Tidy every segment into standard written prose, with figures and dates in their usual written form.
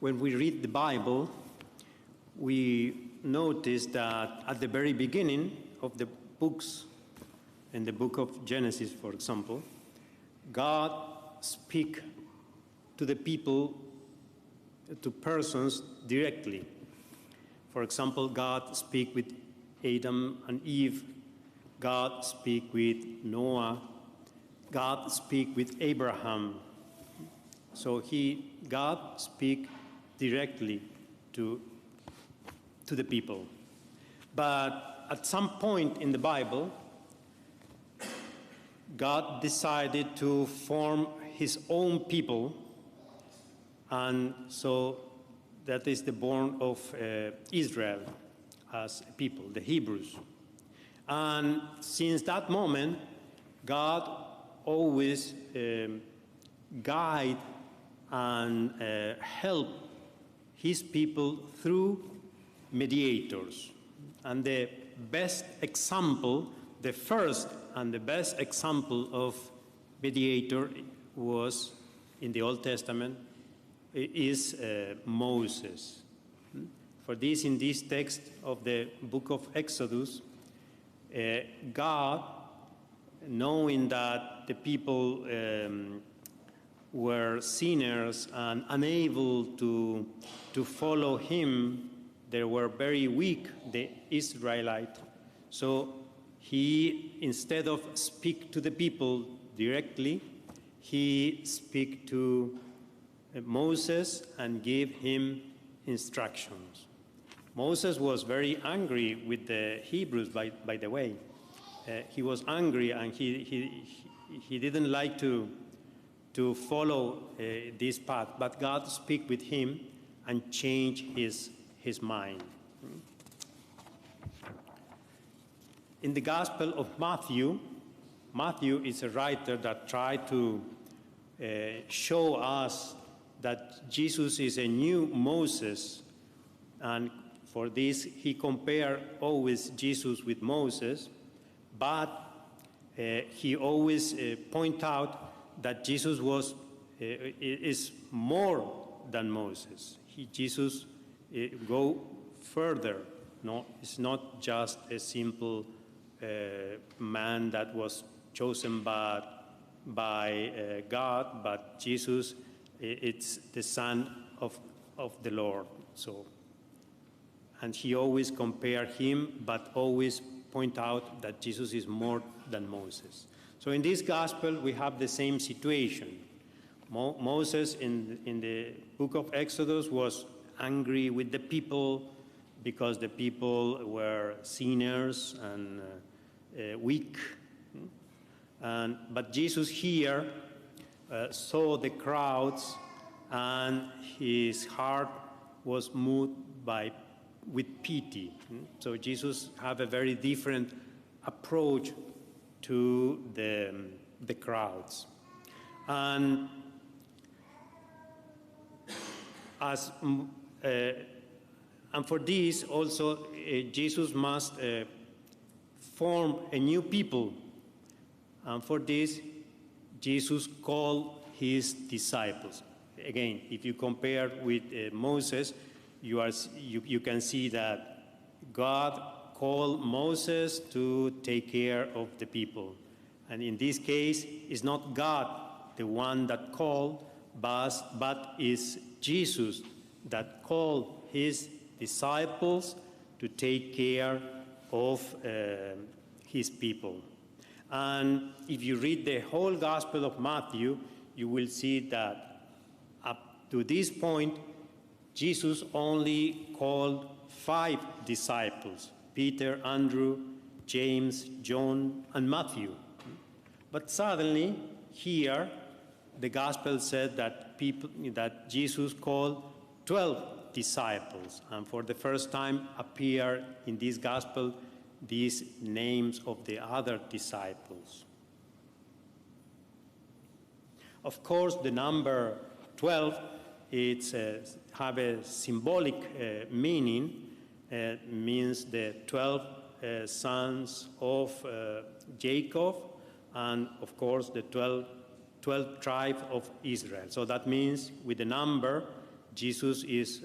when we read the Bible, we notice that at the very beginning of the books, in the book of Genesis, for example, God speaks to the people, to persons directly. For example, God speaks with Adam and Eve. God speaks with Noah. God speaks with Abraham. So God speaks directly to the people. But at some point in the Bible, God decided to form his own people, and so that is the born of Israel as a people, the Hebrews. And since that moment, God always guide and help his people through mediators. And the best example, the first and the best example of mediator was in the Old Testament is Moses. For this, in this text of the book of Exodus, God, knowing that the people were sinners and unable to follow him, they were very weak, the Israelites. So he, instead of speak to the people directly, he speak to Moses and gave him instructions. Moses was very angry with the Hebrews, by the way. He was angry, and he didn't like to follow this path, but God speak with him and change his mind. In the Gospel of Matthew is a writer that tried to show us that Jesus is a new Moses, and for this he compared always Jesus with Moses, but he always point out that Jesus is more than Moses. Jesus go further. No, it's not just a simple man that was chosen by God, but Jesus, it's the Son of the Lord. So, and he always compare him, but always point out that Jesus is more than Moses. So in this gospel, we have the same situation. Moses in the book of Exodus was angry with the people because the people were sinners and weak. But Jesus here saw the crowds, and his heart was moved with pity. So Jesus had a very different approach to the crowds. And for this also Jesus must form a new people. And for this, Jesus called his disciples. Again, if you compare with Moses, you can see that God called Moses to take care of the people. And in this case, it's not God the one that called, but is Jesus that called his disciples to take care of his people. And if you read the whole Gospel of Matthew, you will see that up to this point, Jesus only called 5 disciples: Peter, Andrew, James, John, and Matthew. But suddenly, here, the Gospel said that Jesus called 12 disciples, and for the first time appear in this Gospel these names of the other disciples. Of course, the number 12 have a symbolic meaning. Means the 12 sons of Jacob, and of course the 12 tribes of Israel. So that means with the number Jesus is,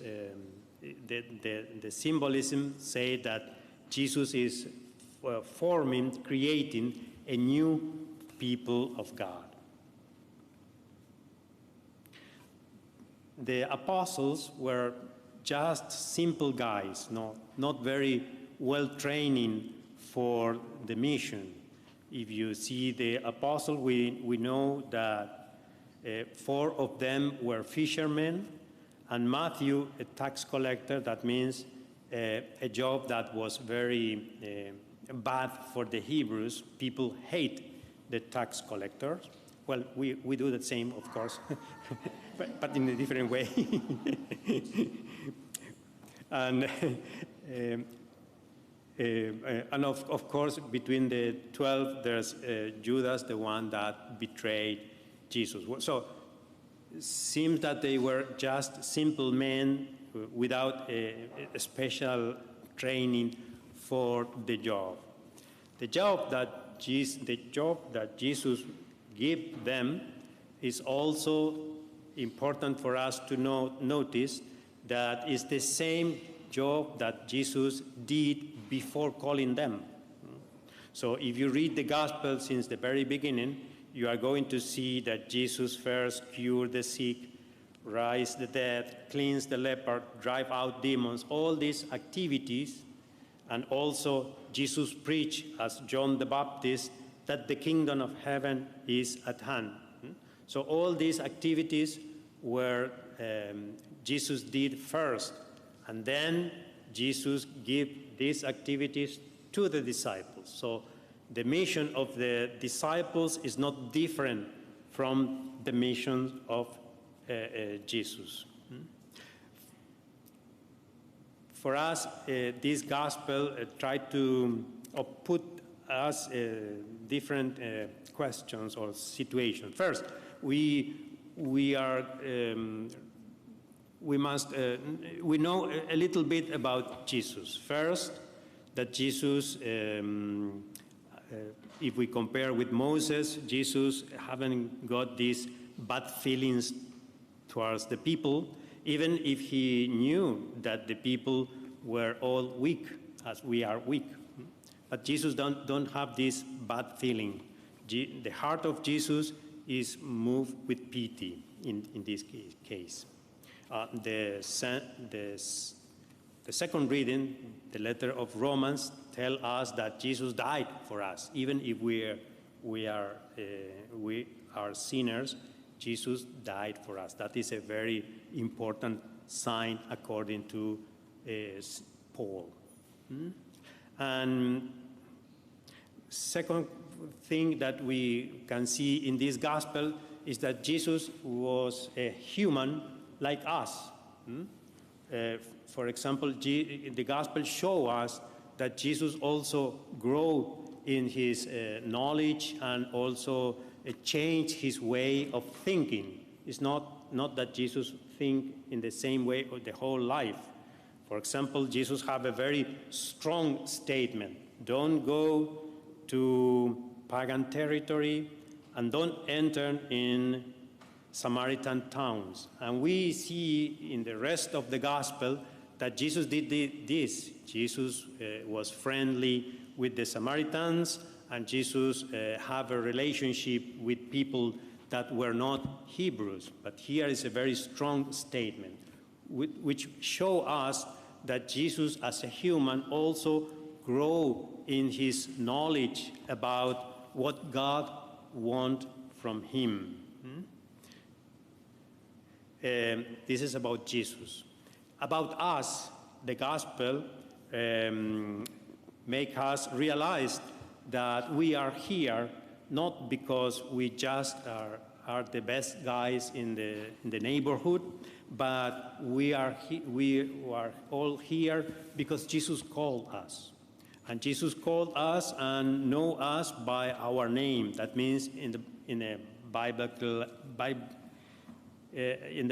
the symbolism say that Jesus is forming, creating a new people of God. The apostles were just simple guys, not very well trained for the mission. If you see the apostle, we know that 4 of them were fishermen, and Matthew, a tax collector. That means a job that was very bad for the Hebrews. People hate the tax collectors. Well, we do the same, of course, but in a different way. And of course, between the 12, there's Judas, the one that betrayed Jesus. So it seems that they were just simple men without a special training for the job. The job that Jesus gave them is also important for us to notice that it's the same job that Jesus did before calling them. So if you read the gospel since the very beginning, you are going to see that Jesus first cured the sick, raised the dead, cleansed the leper, drive out demons, all these activities. And also Jesus preached, as John the Baptist, that the kingdom of heaven is at hand. So all these activities were Jesus did first, and then Jesus gave these activities to the disciples. So the mission of the disciples is not different from the mission of Jesus. For us, this gospel tried to put us different questions or situations. First, we know a little bit about Jesus. First, that Jesus, if we compare with Moses, Jesus haven't got these bad feelings towards the people, even if he knew that the people were all weak, as we are weak. But Jesus don't have this bad feeling. The heart of Jesus is moved with pity in this case. The second reading, the letter of Romans, tell us that Jesus died for us. Even if we are sinners, Jesus died for us. That is a very important sign according to Paul. And second thing that we can see in this gospel is that Jesus was a human like us. For example, the gospel shows us that Jesus also grew in his knowledge and also changed his way of thinking. It's not that Jesus think in the same way the whole life. For example, Jesus have a very strong statement. Don't go to pagan territory and don't enter in Samaritan towns. And we see in the rest of the gospel that Jesus did this. Jesus was friendly with the Samaritans, and Jesus have a relationship with people that were not Hebrews. But here is a very strong statement, which show us that Jesus as a human also grow in his knowledge about what God wants from him. This is about Jesus. About us, the gospel make us realize that we are here not because we just are the best guys in the neighborhood, but we are all here because Jesus called us. And Jesus called us and know us by our name. That means in the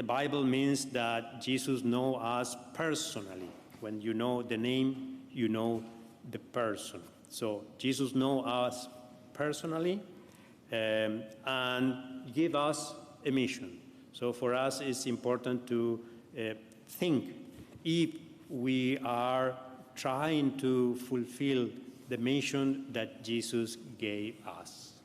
Bible means that Jesus know us personally. When you know the name, you know the person. So Jesus know us personally and give us a mission. So for us, it's important to think if we are trying to fulfill the mission that Jesus gave us.